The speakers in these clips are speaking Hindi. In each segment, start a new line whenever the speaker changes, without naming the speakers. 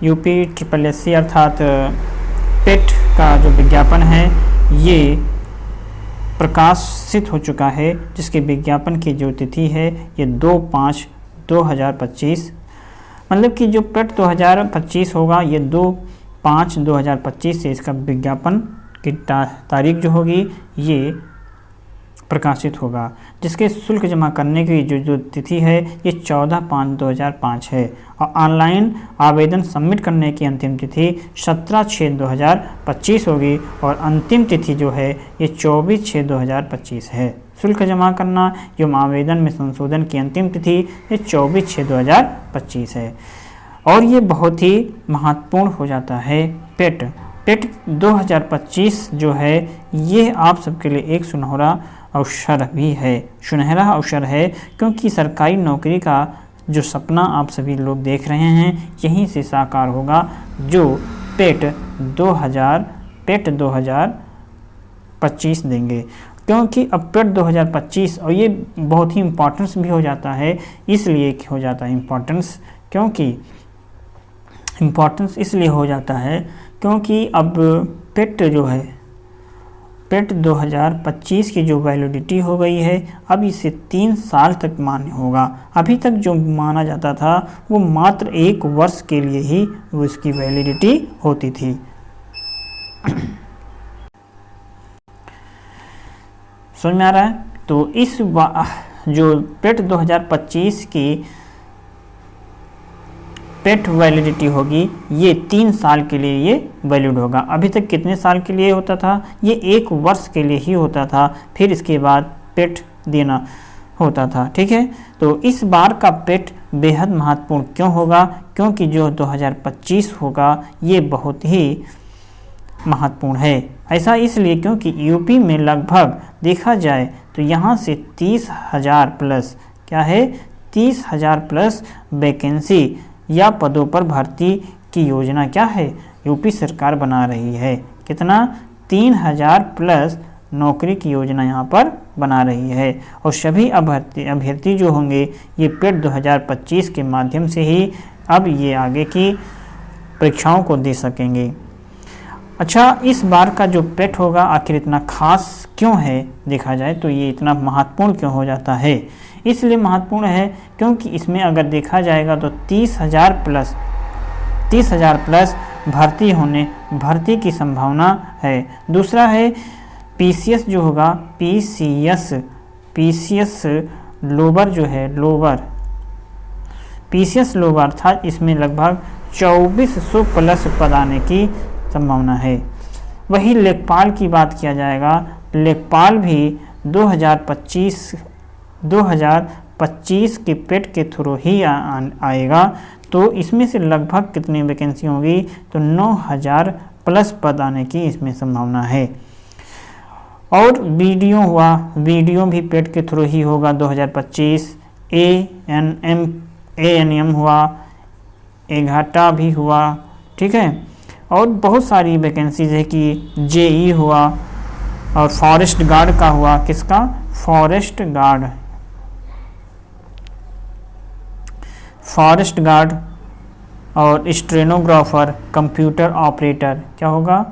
UPSSC अर्थात पेट का जो विज्ञापन है ये प्रकाशित हो चुका है, जिसके विज्ञापन की जो तिथि है ये 2/5/2025, मतलब कि जो पेट 2025 होगा ये 2/5/2025 से इसका विज्ञापन की तारीख जो होगी ये प्रकाशित होगा, जिसके शुल्क जमा करने की जो तिथि है ये 14/5/2005 है और ऑनलाइन आवेदन सबमिट करने की अंतिम तिथि 17/6/2025 होगी और अंतिम तिथि जो है ये 24/6/2025 है। शुल्क जमा करना एवं आवेदन में संशोधन की अंतिम तिथि ये 24/6/2025 है और ये बहुत ही महत्वपूर्ण हो जाता है। पेट 2025 जो है ये आप सबके लिए एक सुनहरा अवसर है, क्योंकि सरकारी नौकरी का जो सपना आप सभी लोग देख रहे हैं यहीं से साकार होगा, जो पेट 2025 देंगे। क्योंकि अब पेट 2025 और ये बहुत ही इम्पोर्टेंस भी हो जाता है, इसलिए हो जाता है इम्पोर्टेंस, इसलिए हो जाता है क्योंकि अब पेट जो है पेट 2025 की जो वैलिडिटी हो गई है अब इसे 3 साल तक मान्य होगा। अभी तक जो माना जाता था वो मात्र 1 वर्ष के लिए ही वो इसकी वैलिडिटी होती थी। समझ में आ रहा है? तो इस जो पेट 2025 की पेट वैलिडिटी होगी ये 3 साल के लिए ये वैलिड होगा। अभी तक कितने साल के लिए होता था? ये 1 वर्ष के लिए ही होता था, फिर इसके बाद पेट देना होता था। ठीक है, तो इस बार का पेट बेहद महत्वपूर्ण क्यों होगा? क्योंकि जो 2025 होगा ये बहुत ही महत्वपूर्ण है। ऐसा इसलिए क्योंकि यूपी में लगभग देखा जाए तो यहाँ से 30,000 प्लस क्या है 30,000 प्लस वैकेंसी या पदों पर भर्ती की योजना क्या है यूपी सरकार बना रही है। कितना? 3,000 प्लस नौकरी की योजना यहाँ पर बना रही है और सभी अभ्यर्थी जो होंगे ये पेट 2025 के माध्यम से ही अब ये आगे की परीक्षाओं को दे सकेंगे। अच्छा, इस बार का जो पेट होगा आखिर इतना खास क्यों है? देखा जाए तो ये इतना महत्वपूर्ण क्यों हो जाता है? इसलिए महत्वपूर्ण है क्योंकि इसमें अगर देखा जाएगा तो 30,000 प्लस भर्ती की संभावना है। दूसरा है पीसीएस जो होगा पीसीएस लोअर जो है पीसीएस लोअर अर्थात इसमें लगभग 2400 प्लस पद आने की संभावना है। वही लेखपाल की बात किया जाएगा, लेखपाल भी 2025 के पेट के थ्रू ही आएगा, तो इसमें से लगभग कितनी वैकेंसी होगी? तो 9,000 प्लस पद आने की इसमें संभावना है। और वीडियो भी पेट के थ्रू ही होगा 2025। एएनएम हुआ, एघाटा भी हुआ, ठीक है, और बहुत सारी वैकेंसीज है कि जेई हुआ और फॉरेस्ट गार्ड का हुआ। किसका? फॉरेस्ट गार्ड और स्टेनोग्राफर, कंप्यूटर ऑपरेटर क्या होगा?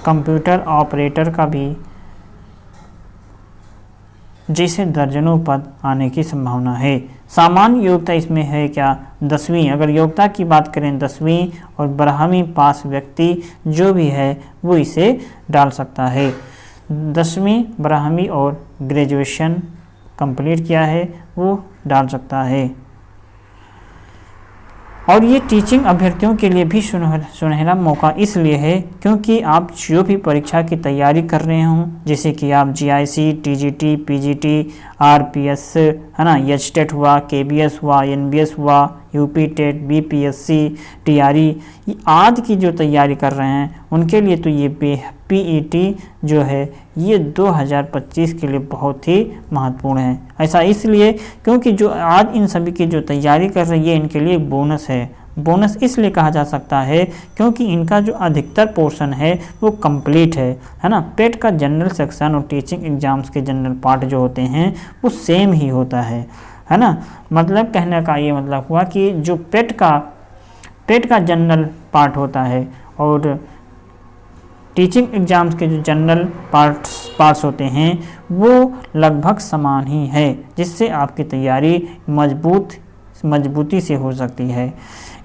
कंप्यूटर ऑपरेटर का भी जैसे दर्जनों पद आने की संभावना है। सामान्य योग्यता इसमें है क्या? 10वीं। अगर योग्यता की बात करें 10वीं और 12वीं पास व्यक्ति जो भी है वो इसे डाल सकता है। 10वीं 12वीं और ग्रेजुएशन कंप्लीट किया है वो डाल सकता है। और ये टीचिंग अभ्यर्थियों के लिए भी सुनहरा मौका इसलिए है क्योंकि आप जो भी परीक्षा की तैयारी कर रहे हों, जैसे कि आप जीआईसी, टीजीटी, पीजीटी, आरपीएस है ना, एचटेट हुआ, केबीएस हुआ, एनबीएस हुआ, यूपी टेट, बीपीएससी, टीआरई आदि की जो तैयारी कर रहे हैं उनके लिए तो ये पीईटी जो है ये 2025 के लिए बहुत ही महत्वपूर्ण है। ऐसा इसलिए क्योंकि जो आज इन सभी की जो तैयारी कर रही है इनके लिए बोनस है। बोनस इसलिए कहा जा सकता है क्योंकि इनका जो अधिकतर पोर्शन है वो कंप्लीट है ना। पेट का जनरल सेक्शन और टीचिंग एग्जाम्स के जनरल पार्ट जो होते हैं वो सेम ही होता है है ना। मतलब कहने का ये मतलब हुआ कि जो पेट का जनरल पार्ट होता है और टीचिंग एग्जाम्स के जो जनरल पार्ट्स होते हैं वो लगभग समान ही है, जिससे आपकी तैयारी मजबूती से हो सकती है।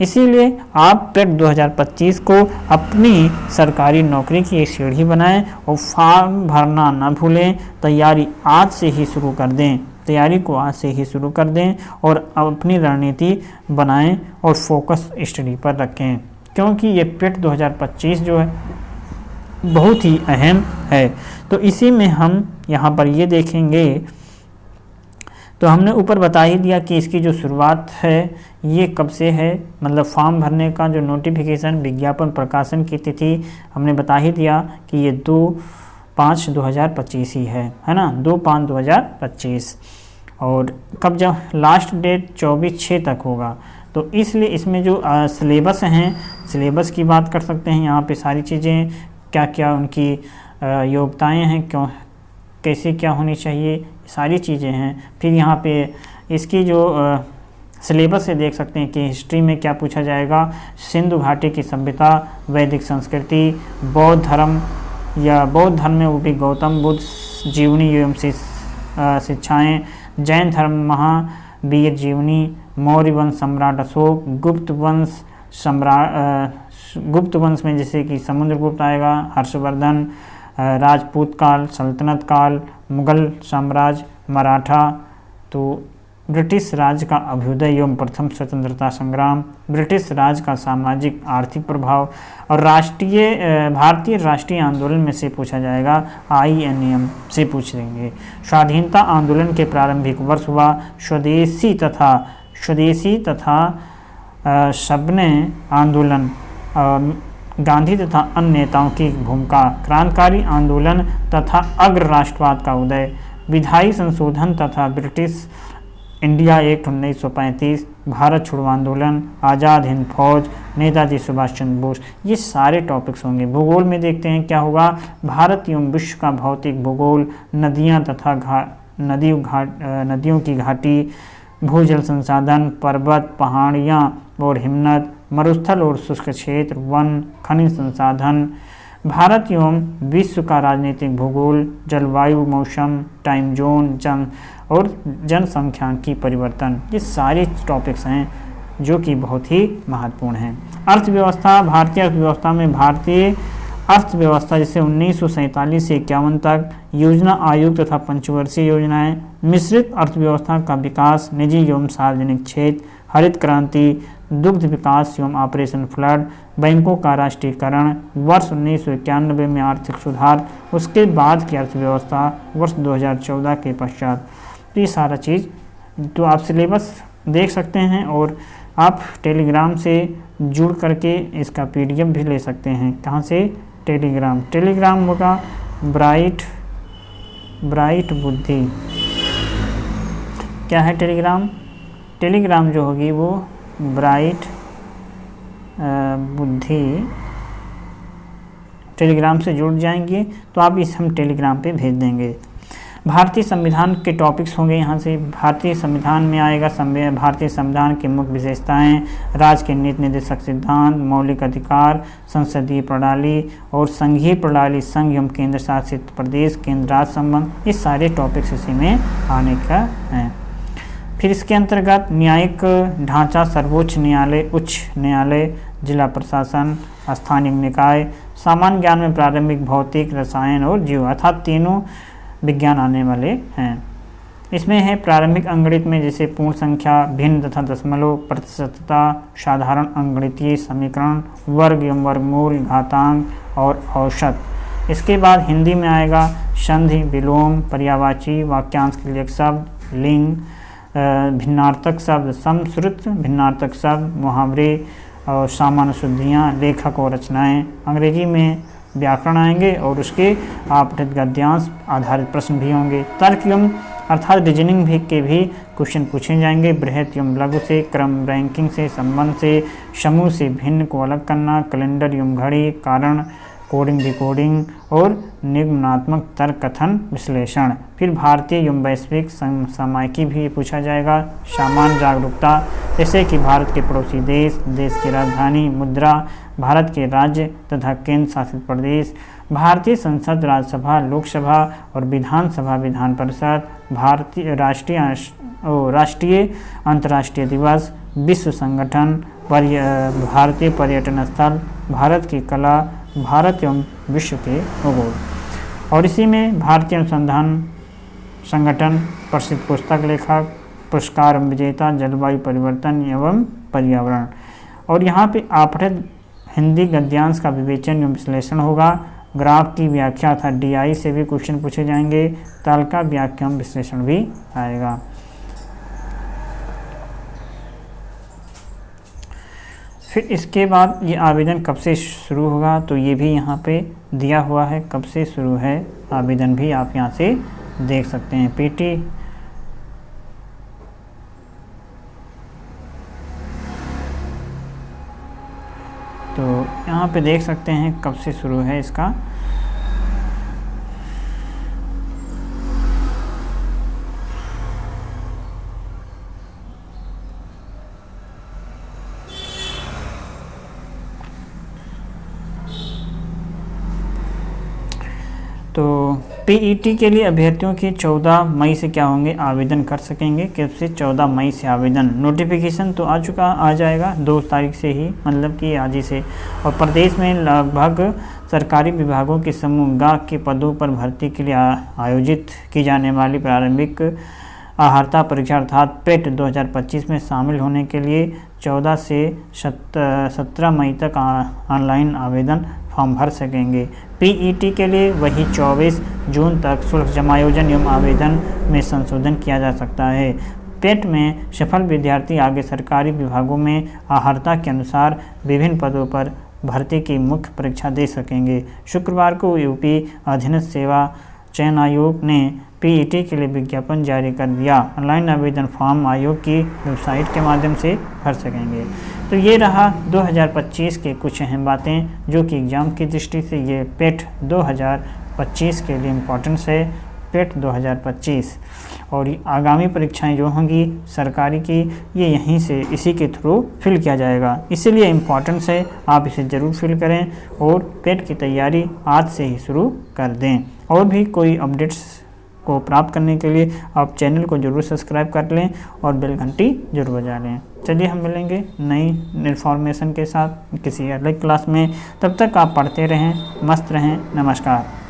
इसीलिए आप पेट 2025 को अपनी सरकारी नौकरी की एक सीढ़ी बनाएं और फॉर्म भरना ना भूलें। तैयारी आज से ही शुरू कर दें, तैयारी को आज से ही शुरू कर दें और अपनी रणनीति बनाएं और फोकस स्टडी पर रखें, क्योंकि ये पेट 2025 जो है बहुत ही अहम है। तो इसी में हम यहाँ पर ये देखेंगे, तो हमने ऊपर बता ही दिया कि इसकी जो शुरुआत है ये कब से है, मतलब फॉर्म भरने का जो नोटिफिकेशन विज्ञापन प्रकाशन की तिथि हमने बता ही दिया कि ये 2/5/2025 ही है ना, 2/5/2025। और कब जब लास्ट डेट 24/6 तक होगा। तो इसलिए इसमें जो सिलेबस हैं, सिलेबस की बात कर सकते हैं। यहाँ पे सारी चीज़ें क्या क्या उनकी योग्यताएं हैं, क्यों कैसे क्या होनी चाहिए, सारी चीज़ें हैं। फिर यहाँ पे इसकी जो सिलेबस से देख सकते हैं कि हिस्ट्री में क्या पूछा जाएगा, सिंधु घाटी की सभ्यता, वैदिक संस्कृति, बौद्ध धर्म या बौद्ध धर्म में वो भी गौतम बुद्ध जीवनी एवं शिक्षाएँ, जैन धर्म महावीर जीवनी, मौर्य वंश सम्राट अशोक, गुप्त वंश में जैसे कि समुद्रगुप्त आएगा, हर्षवर्धन, राजपूत काल, सल्तनत काल, मुगल साम्राज्य, मराठा, तो ब्रिटिश राज का अभ्युदय एवं प्रथम स्वतंत्रता संग्राम, ब्रिटिश राज का सामाजिक आर्थिक प्रभाव और भारतीय राष्ट्रीय आंदोलन में से पूछा जाएगा, INM से पूछ लेंगे। स्वाधीनता आंदोलन के प्रारंभिक वर्ष हुआ, स्वदेशी तथा सबने आंदोलन, गांधी तथा अन्य नेताओं की भूमिका, क्रांतिकारी आंदोलन तथा अग्र राष्ट्रवाद का उदय, विधायी संशोधन तथा ब्रिटिश इंडिया एक्ट 1935, भारत छोड़ो आंदोलन, आज़ाद हिंद फौज, नेताजी सुभाष चंद्र बोस, ये सारे टॉपिक्स होंगे। भूगोल में देखते हैं क्या होगा, भारत एवं विश्व का भौतिक भूगोल, नदियाँ तथा नदियों की घाटी, भूजल संसाधन, पर्वत, पहाड़ियाँ और हिमनद, मरुस्थल और शुष्क क्षेत्र, वन, खनिज संसाधन, भारत एवं विश्व का राजनीतिक भूगोल, जलवायु, मौसम, टाइम जोन, जनसंख्यांकी परिवर्तन, ये सारे टॉपिक्स हैं जो कि बहुत ही महत्वपूर्ण हैं। अर्थव्यवस्था, भारतीय अर्थव्यवस्था में भारतीय अर्थव्यवस्था जैसे 1947 से 51 तक, योजना आयोग तथा पंचवर्षीय योजनाएं, मिश्रित अर्थव्यवस्था का विकास, निजी एवं सार्वजनिक क्षेत्र, हरित क्रांति, दुग्ध विकास एवं ऑपरेशन फ्लड, बैंकों का राष्ट्रीयकरण, वर्ष 1991 में आर्थिक सुधार, उसके बाद की अर्थव्यवस्था वर्ष 2014 के पश्चात। तो ये सारा चीज़ तो आप सिलेबस देख सकते हैं और आप टेलीग्राम से जुड़ करके इसका PDF भी ले सकते हैं। कहाँ से? टेलीग्राम होगा ब्राइट बुद्धि। क्या है टेलीग्राम जो होगी वो ब्राइट बुद्धि। टेलीग्राम से जुड़ जाएंगे तो आप हम टेलीग्राम पे भेज देंगे। भारतीय संविधान के टॉपिक्स होंगे यहाँ से। भारतीय संविधान में आएगा भारतीय संविधान की मुख्य विशेषताएं, राज्य के नीति निर्देशक सिद्धांत, मौलिक अधिकार, संसदीय प्रणाली और संघीय प्रणाली, संघ एवं केंद्र शासित प्रदेश, केंद्र राज्य संबंध, ये सारे टॉपिक्स इसी में आने का है। फिर इसके अंतर्गत न्यायिक ढांचा, सर्वोच्च न्यायालय, उच्च न्यायालय, जिला प्रशासन, स्थानीय निकाय, सामान्य ज्ञान में प्रारंभिक भौतिक, रसायन और जीव, अर्थात तीनों विज्ञान आने वाले हैं। इसमें है प्रारंभिक अंकगणित में जैसे पूर्ण संख्या, भिन्न तथा दशमलव, प्रतिशतता, साधारण अंकगणितीय समीकरण, वर्ग एवं वर्गमूल, घातांक और औसत। इसके बाद हिंदी में आएगा संधि, विलोम, पर्यायवाची, वाक्यांश के लिए शब्द, लिंग, भिन्नार्थक शब्द, समश्रुत भिन्नार्थक शब्द, मुहावरे और सामान्य शुद्धियाँ, लेखक और रचनाएँ। अंग्रेजी में व्याकरण आएंगे और उसके आपतित गद्यांश आधारित प्रश्न भी होंगे। तर्क एवं अर्थात रीजनिंग के भी क्वेश्चन पूछे जाएंगे। बृहत एवं लघु से, क्रम रैंकिंग से, संबंध से, समूह से भिन्न को अलग करना, कैलेंडर एवं घड़ी, कारण कोडिंग डिकोडिंग और निगमनात्मक तर्क कथन विश्लेषण। फिर भारतीय एवं वैश्विक समसामयिकी भी पूछा जाएगा। सामान्य जागरूकता, जैसे कि भारत के पड़ोसी देश, देश की राजधानी, मुद्रा, भारत के राज्य तथा केंद्र शासित प्रदेश, भारतीय संसद, राज्यसभा, लोकसभा और विधानसभा, विधान परिषद, भारतीय राष्ट्रीय अंतर्राष्ट्रीय दिवस, विश्व संगठन, भारतीय पर्यटन स्थल, भारत की कला, भारत एवं विश्व के भूगोल। और इसी में भारतीय अनुसंधान संगठन, प्रसिद्ध पुस्तक लेखक, पुरस्कार विजेता, जलवायु परिवर्तन एवं पर्यावरण। और यहाँ पे आपठित हिंदी गद्यांश का विवेचन एवं विश्लेषण होगा। ग्राफ की व्याख्या अर्थात DI से भी क्वेश्चन पूछे जाएंगे। तालिका व्याख्या एवं विश्लेषण भी आएगा। फिर इसके बाद ये आवेदन कब से शुरू होगा, तो ये भी यहाँ पे दिया हुआ है कब से शुरू है आवेदन, भी आप यहाँ से देख सकते हैं। PT तो यहाँ पे देख सकते हैं कब से शुरू है इसका। तो PET के लिए अभ्यर्थियों की 14 मई से क्या होंगे, आवेदन कर सकेंगे। कब से? 14 मई से आवेदन। नोटिफिकेशन तो आ जाएगा 2 तारीख से ही, मतलब कि आज ही से। और प्रदेश में लगभग सरकारी विभागों के समूह ग के पदों पर भर्ती के लिए आयोजित की जाने वाली प्रारंभिक अर्हता परीक्षा अर्थात PET 2025 में शामिल होने के लिए 14 से 17 मई तक ऑनलाइन आवेदन फॉर्म भर सकेंगे। PET के लिए वही 24 जून तक शुल्क जमायोजन एवं आवेदन में संशोधन किया जा सकता है। PET में सफल विद्यार्थी आगे सरकारी विभागों में अर्हता के अनुसार विभिन्न पदों पर भर्ती की मुख्य परीक्षा दे सकेंगे। शुक्रवार को यूपी अधीनस्थ सेवा चयन आयोग ने PET के लिए विज्ञापन जारी कर दिया। ऑनलाइन आवेदन फॉर्म आयोग की वेबसाइट के माध्यम से भर सकेंगे। तो ये रहा 2025 के कुछ अहम बातें जो कि एग्ज़ाम की दृष्टि से ये PET 2025 के लिए इम्पोर्टेंस है। PET 2025 और आगामी परीक्षाएं जो होंगी सरकारी की, ये यहीं से इसी के थ्रू फिल किया जाएगा, इसीलिए इम्पोर्टेंस है। आप इसे ज़रूर फिल करें और PET की तैयारी आज से ही शुरू कर दें। और भी कोई अपडेट्स को प्राप्त करने के लिए आप चैनल को जरूर सब्सक्राइब कर लें और बेल घंटी जरूर बजा लें। चलिए हम मिलेंगे नई इन्फॉर्मेशन के साथ किसी अलग क्लास में। तब तक आप पढ़ते रहें, मस्त रहें। नमस्कार।